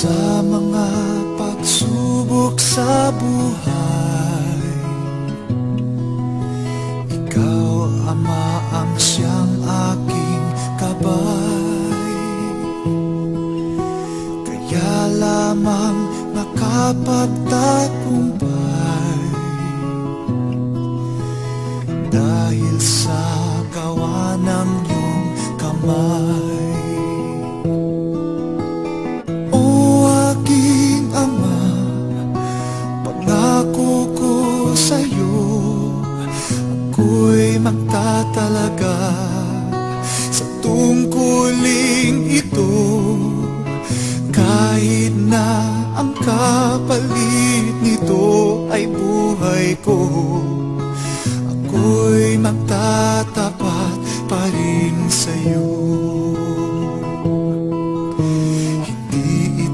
Sa mga pagsubok sa buhay, ikaw, Ama, ang siyang aking gabay. Kaya lamang nakapagtagumpay, dahil sa gawa ng iyong kamay. Ako'y magtatalaga sa tungkuling ito, kahit na ang kapalit nito ay buhay ko. Ako'y magtatapat pa rin sa'yo.